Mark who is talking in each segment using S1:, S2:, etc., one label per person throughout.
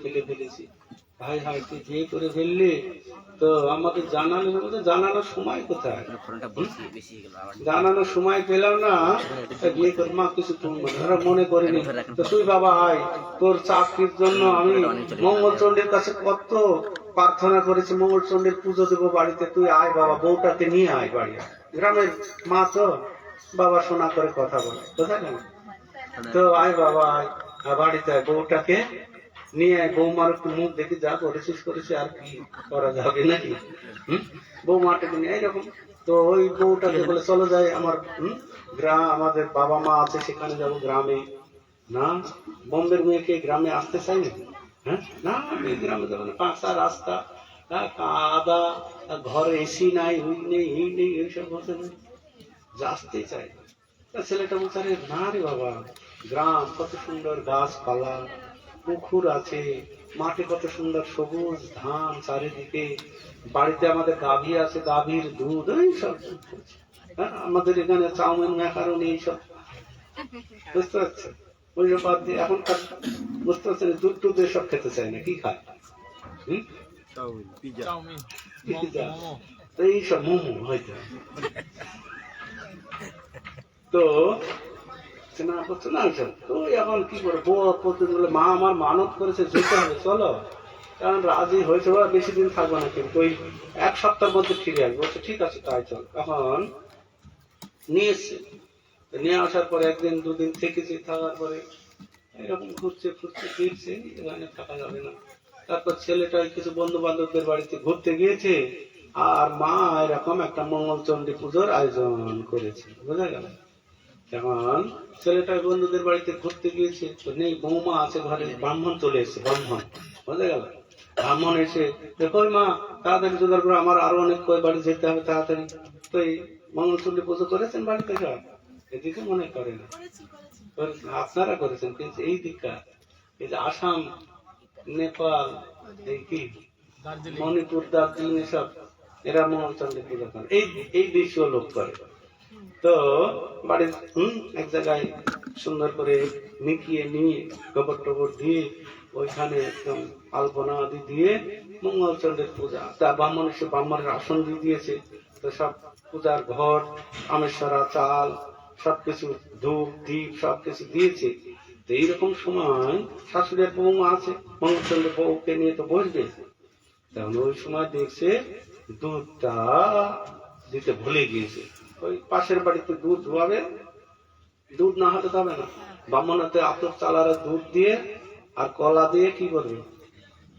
S1: ফেলে ফেলেছি। ভাই হাই তুই বিয়ে করে ফেললি, তো আমাকে জানালে না, বলতে জানানোর সময় কোথায়? জানানোর সময় পেলাম না, বিয়ে করে মা কিছু ধরো মনে করিনি। তো তুই বাবা আয়, তোর চাকরির জন্য আমি মঙ্গলচণ্ডীর কাছে কত প্রার্থনা করেছি, মঙ্গলচণ্ডীর পুজো দেবো বাড়িতে, তুই আয় বাবা, বউটাকে নিয়ে আয় বাড়ি। গ্রামের মা তো বাবা শোনা করে কথা বলে, কোথায় কেন? তো আয় বাবা আয়, বাড়িতে আয়, বউটাকে নিয়ে আয়, বৌমার একটু মুখ দেখি, যা করেছিস করেছি, আর কি করা যাবে নাকি? বৌমাটাকে নিয়ে এইরকম। তো ওই বউটাকে বলে চলো যাই আমার গ্রাম, আমাদের বাবা মা আছে সেখানে যাবো গ্রামে। না, বোম্বের মেয়েকে গ্রামে আসতে চাই নাকি? হ্যাঁ না, আমি গ্রামে যাবো না, কাঁচা রাস্তা, কাদা, ঘরে এসি নাই, ওই নেই এই নেই, এইসব বলতে আসতে চাই। ছেলেটা বলছে আরে না রে বাবা, গ্রাম কত সুন্দর, গাছপালা, পুকুর আছে, মাঠে কত সুন্দর সবুজ ধান চারিদিকে, বাড়িতে আমাদের গাভী আছে, গাভীর দুধ, এইসব। হ্যাঁ, আমাদের এখানে চাউমিন ম্যাকারনি এইসব, বুঝতে পারছেন? ওইসব বাদ দিয়ে এখনকার বুঝতে পারছেন, দুধ টুধ এসব খেতে চায় না, কি খায়? এইসব মোমো হয়তো। তো না করছে না, তো এখন কি করে, বউ বলে মা আমার মানত করেছে যেতে হবে, চলো। কারণ রাজি হয়েছে, ওরা বেশি দিন থাকবো না, কিন্তু ওই 1 সপ্তাহের মধ্যে ফিরে আসবো। বলছে ঠিক আছে তাই চল। এখন নিয়ে এসছে, নিয়ে আসার পরে 1 দিন 2 দিন থেকেছি, থাকার পরে এরকম ঘুরছে ফুরছে ফিরছে, এখানে থাকা যাবে না। তারপর ছেলেটা কিছু বন্ধু বান্ধবদের বাড়িতে ঘুরতে গিয়েছে, আর মা এরকম একটা মঙ্গলচণ্ডী পুজোর আয়োজন করেছে, বোঝা গেল। এখন ছেলেটা বন্ধুদের বাড়িতে ঘুরতে গিয়েছে, তো নেই, বৌমা আছে ঘরে, ব্রাহ্মণ চলে এসেছে, ব্রাহ্মণ, বোঝা গেল। ব্রাহ্মণ এসে দেখো মা তাড়াতাড়ি জোগাড় করে, আমার আরো অনেক কয় বাড়ি যেতে হবে তাড়াতাড়ি। তো এই মঙ্গলচণ্ডী পুজো করেছেন বাড়িতে সব? এদিকে মনে করে না, আপনারা করেছেন, কিন্তু এই দিকটা, এই যে আসাম, নেপাল, এই কি মণিপুর, দার্জিলিং, এসব এরা মঙ্গলচণ্ডী পুজো করে, এই দেশীয় লোক করে। তো বাড়ির এক জায়গায় সুন্দর করে মিকিয়ে নিয়ে গোবর টোবর দিয়ে ওইখানে একদম আলপনা আদি দিয়ে মঙ্গলচণ্ডীর পূজা। তা ব্রাহ্মণ এসে ব্রাহ্মণের আসন দিয়ে দিয়েছে, তো সব পূজার ঘট, আমেশ্বরা, চাল, সবকিছু, ধূপ দ্বীপ সবকিছু দিয়েছে। তো এইরকম সময় শাশুড়ির বৌমা আছে, মঙ্গলচণ্ডীর বউকে নিয়ে তো বসবে, তখন ওই সময় দেখছে দুধটা দিতে ভুলে গিয়েছে। ওই পাশের বাড়িতে দুধ ধোয়াবে, দুধ না হতে হবে না, ব্রাহ্মণতে আতপ চালার দুধ দিয়ে আর কলা দিয়ে কি করবে,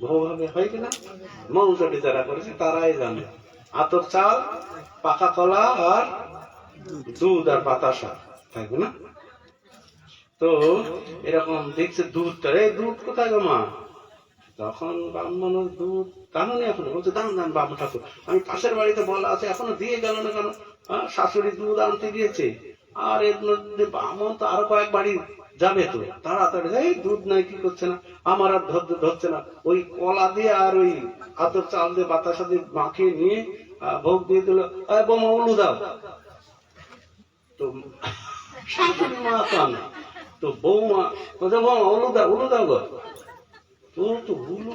S1: বহু ভাবে হয় কিনা, মঙ্গলচণ্ডী যারা করেছে তারাই জানে। আতপ চাল, পাকা কলা আর দুধ আর বাতাসা, থাকবে না? তো এরকম দেখছে দুধটা, এই দুধ কোথায় গো মা? তখন ব্রাহ্মণের দুধ কানুনি, এখন বলছে দান দান বাবু ঠাকুর, আমি পাশের বাড়িতে বলা আছে, এখনো দিয়ে গেল না কেন? শাশুড়ি দুধ আনতে গিয়েছে, আর এর মধ্যে ব্রাহ্মণ তো আরো কয়েক বাড়ি যাবে, তো তাড়াতাড়ি, এই দুধ নাই, কি করছে না, আমার আর ধরছে না, ওই কলা দিয়ে আর ওই আতর চাল দিয়ে বাতাসা দিয়ে মাখিয়ে নিয়ে ভোগ দিয়ে দিল, বোমা উলু দাও। তো শাশুড়ি মা কান, তো বৌমা বলছে বৌমা উলু দাও, উলু দাও গো। তো উলু,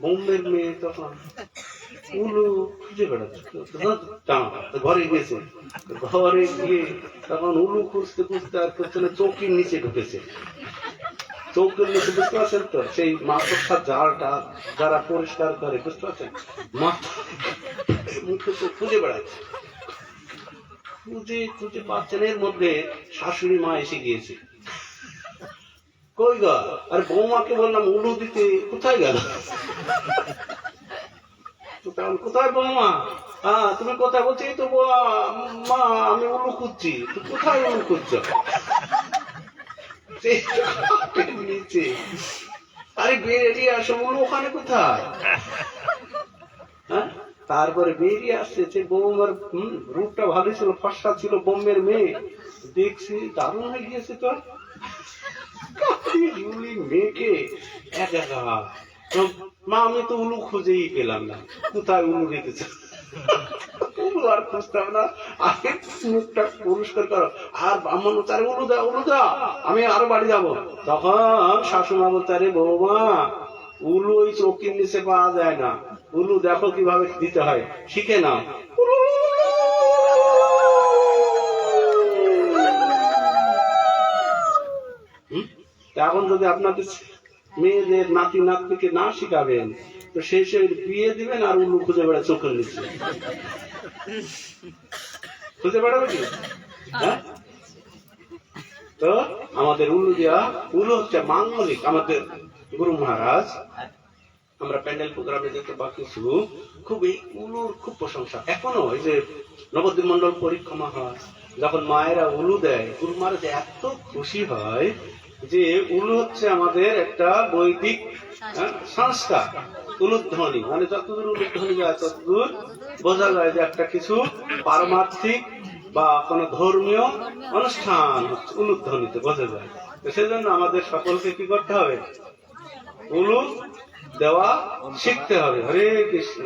S1: বোম্বের মেয়ে তখন উলু খুঁজে বেড়াচ্ছে, ঘরে গিয়েছে, ঘরে গিয়ে তখন উলু খুঁজতে খুঁজতে আর করছে না, চৌকির নিচে ঢুকেছে। চৌকির নিচে, বুঝতে পারছেন তো, সেই মাকড়সার জালটা যারা পরিষ্কার করে, বুঝতে পারছেন, মুখে তো খুঁজে বেড়াচ্ছে, খুঁজে খুঁজে পাচ্ছেন। এর মধ্যে শাশুড়ি মা এসে গিয়েছে, কই গা, আর বৌমাকে বললাম উলু দিতে, কোথায় গেল? কোথায় বৌমা? হ্যাঁ তুমি কোথায়? বলছি তো মা আমি উলু খুঁজছি। কোথায় উলু খুঁজছ? নিচে। আরে বেরিয়ে আসো, উলু ওখানে কোথায়? হ্যাঁ, তারপরে বেরিয়ে আসছে, যে বৌমার রূপটা ভালো ছিল, ফর্সা ছিল, বোম্বের মেয়ে, দেখছি দারুণ হয়ে গিয়েছে তো, মেয়েকে একা। মা আমি তো উলু খুঁজেই পেলাম না, কোথায় উলু রেখেছে? উলু আর খুঁজতে হবে না, আগে মুখটা পরিষ্কার করো। আর ব্রাহ্মণ চারে উলু দাও, আমি আরো বাড়ি যাব। তখন শাশুমা বলতে, আরে বৌমা, উলু ওই চৌকির নিচে পাওয়া যায় না, উলু দেখো কিভাবে দিতে হয়, শিখে নাও। এখন যদি আপনাদের মেয়েদের নাতি নাতনিকে না শিখাবেন, তো শেষে বিয়ে দিবেন আর উলু খুঁজে বেড়ায় চোখের নিচে, খুঁজে বেড়াবে কি? হ্যাঁ, তো আমাদের উলু দেওয়া, উলু হচ্ছে মাঙ্গলিক। আমাদের গুরু মহারাজ, আমরা প্যান্ডেল প্রোগ্রামে যেতে বা কিছু, খুব এই উলুর খুব প্রশংসা। এখনো এই যে নবদ্বীপ মন্ডল পরিক্রমা হয়, যখন মায়েরা উলু দেয়, গুরু মহারাজ এত খুশি হয় যে উলু হচ্ছে আমাদের একটা বৈদিক সংস্কার। উলুধ্বনি মানে যতদূর উলুধ্বনি যায় ততদূর বোঝা যায় যে একটা কিছু পারমার্থিক বা কোন ধর্মীয় অনুষ্ঠান হচ্ছে উলুধ্বনিতে বোঝা যায়। সেজন্য আমাদের সকলকে কি করতে হবে? উলু দেওয়া শিখতে হবে। হরে কৃষ্ণ।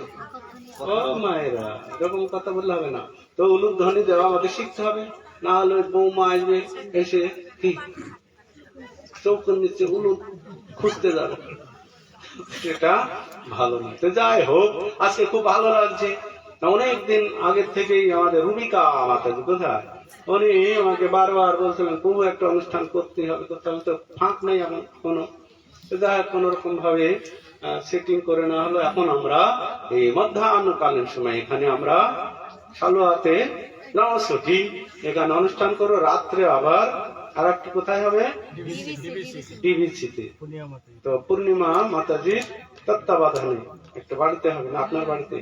S1: ও মায়েরা, এরকম কথা বললে হবে না। তো উলুধ্বনি দেওয়া আমাদের শিখতে হবে, না হলে বৌমা আসবে এসে কি চৌকের নিচে উলু খুঁজতে যাবে, সেটা ভালো না। তো যাই হোক, আজকে খুব ভালো লাগছে। অনেকদিন আগের থেকেই আমাদের রুবিকা মাতাজি, কোথায়, উনি আমাকে বারবার বলছিলেন বহু একটা অনুষ্ঠান করতে হবে, তো ফাঁক নেই এমন কোনো। যাই হোক, কোন রকম ভাবে সেটিং করে না হলো। এখন আমরা এই মধ্যাহ্নকালীন সময় এখানে আমরা সালুয়াতে নবছঠি এখানে অনুষ্ঠান করো। রাত্রে আবার আর একটু কোথায় হবে? ডিবিসিতে। তো পূর্ণিমা মাতাজির তত্ত্বাবধানে একটা বাড়িতে হবে, না আপনার বাড়িতে?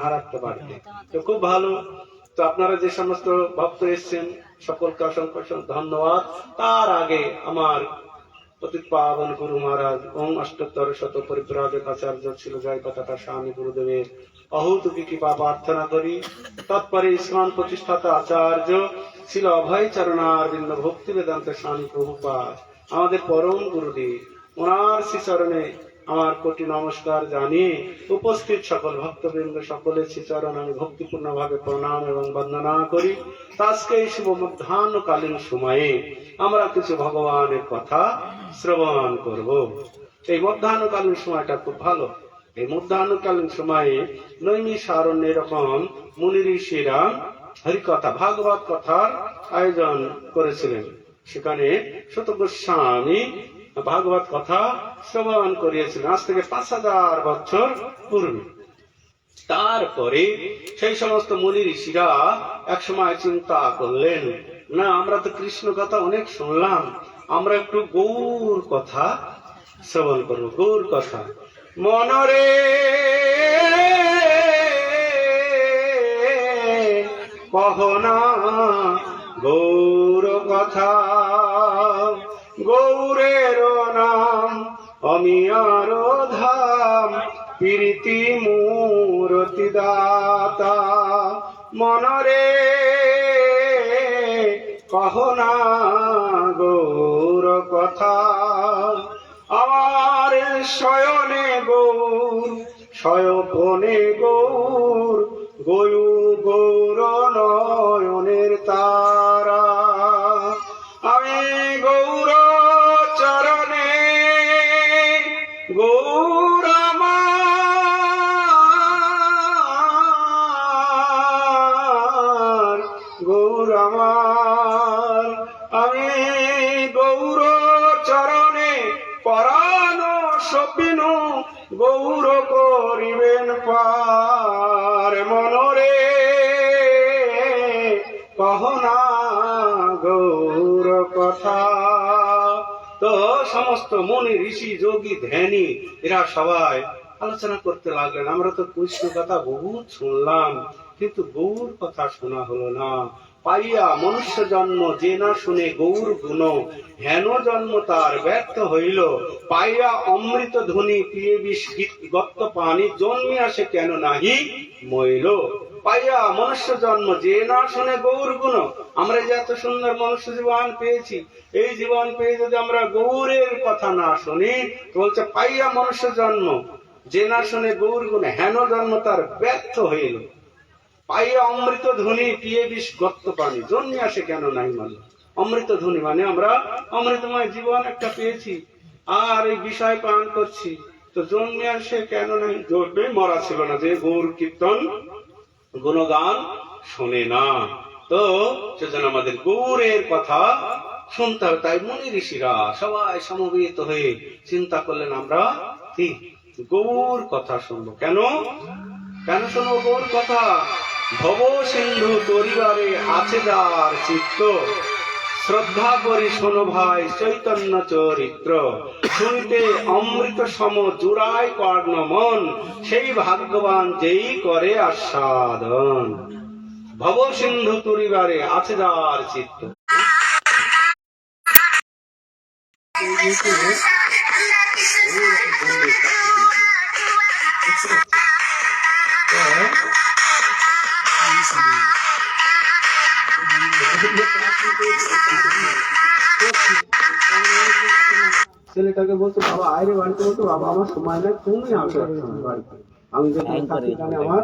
S1: আর একটা বাড়িতে। তো খুব ভালো। তো আপনারা যে সমস্ত ভক্ত এসছেন সকলকে অসংখ্য ধন্যবাদ। তার আগে আমার পতিত পাবন গুরু মহারাজ ওম অষ্টোত্তর শত পরিব্রাজক আচার্য ছিল জয় কথাটা স্বামী গুরুদেবের অহৌতুকি কৃপা প্রার্থনা করি। তৎপরে ইসলাম প্রতিষ্ঠাতা আচার্য ছিল অভয় চরণারবিন্দ ভক্তি বেদান্ত স্বামী প্রভুপাদ, আমাদের পরম গুরুদেব, ওনার শ্রীচরণে আমার কোটি নমস্কার জানিয়ে উপস্থিত সকল ভক্তবৃন্দ সকলের শ্রীচরণ আমি ভক্তিপূর্ণ ভাবে প্রণাম এবং বন্দনা করি। আজকে এই শুভ মধ্যাহ্নকালীন সময়ে আমরা কিছু ভগবানের কথা শ্রবণ করব। এই মধ্যাহ্নকালীন সময়টা খুব ভালো। এই মধ্যাহ্নকালীন সময়ে নৈমিষারণ্যে এরকম মুনি ঋষিরা হরিকথা ভাগবত কথার আয়োজন করেছিলেন। সেখানে শত গোস্বামী ভাগবত কথা শ্রবণ করিয়েছিলেন আজ থেকে 5000 বছর পূর্বে। তারপরে সেই সমস্ত মুনি ঋষিরা একসময় চিন্তা করলেন, না আমরা তো কৃষ্ণ কথা অনেক শুনলাম, আমরা একটু গৌর কথা শ্রবণ করবো। গৌর কথা মনরে কহনা গৌর কথা, গৌরের নাম অমিয়ার ধাম, প্রীতি মূরতি দাতা। মনরে কহনা গৌর কথা, আমার শয়নে গৌর, শয়নে গৌর, গয়ু গৌর নয়নের তারা। আমি গৌর চরণে গৌর আমার, গৌর আমার। আমি গৌর চরণে পরাণ সপিন গৌর করিবেন পার। মনরে কহনা গৌর কথা। তো সমস্ত মুনি ঋষি যোগী ধ্যানী এরা সবাই আলোচনা করতে লাগলেন, আমরা তো কৃষ্ণ কথা বহুত শুনলাম, কিন্তু গৌর কথা শোনা হলো না। পাইয়া মনুষ্য জন্ম যে না শুনে গৌর গুণ, হেন জন্ম তার ব্যর্থ হইল। পাইয়া অমৃত ধ্বনি পিয়ে বিষ গত্ত পানি, জন্মে আসে কেন নাহি মইল। পাইয়া মনুষ্য জন্ম যে না শুনে গৌর গুণ। আমরা যে এত সুন্দর মনুষ্য জীবন পেয়েছি, এই জীবন পেয়ে যদি আমরা গৌরের কথা না শুনি, বলছে পাইয়া মনুষ্য জন্ম যে না শুনে গৌর গুণ, হেন জন্ম তার ব্যর্থ হইল। পাইয়ে অমৃত ধ্বনি পিয়ে বিষ গত্ত পানি, জন্মে আসে কেন নাই মানে অমৃত ধ্বনি, মানে আমরা অমৃতময় জীবন একটা পেয়েছি আর এই বিষয় পান করছি, তো জন্মে আসে কেন নাই? জন্মে মরা ছিল না, যে গৌর কীর্তন গুণগান শোনে না। তো সেজন্য আমাদের গৌরের কথা শুনতে হবে। তাই মুনি ঋষিরা সবাই সমবেত হয়ে চিন্তা করলেন, আমরা কি গৌর কথা শুনবো। কেন কেন শোনো গৌর কথা? ভব সিন্ধু তরিবারে আছে যার চিত্ত, শ্রদ্ধা করি শোনো ভাই চৈতন্য চরিত্র, শুনতে অমৃত সম জুড়ায় কর্ণ মন, সেই ভাগ্যবান যেই করে আস্বাদন। ভব সিন্ধু তরিবারে আছে যার চিত্ত। ছেলেটাকে বলতো, বাবা আয়রে বাড়িতে, বলতো বাবা আমার সময় নাই, তুমি আসো বাড়িতে, আমি যে আমার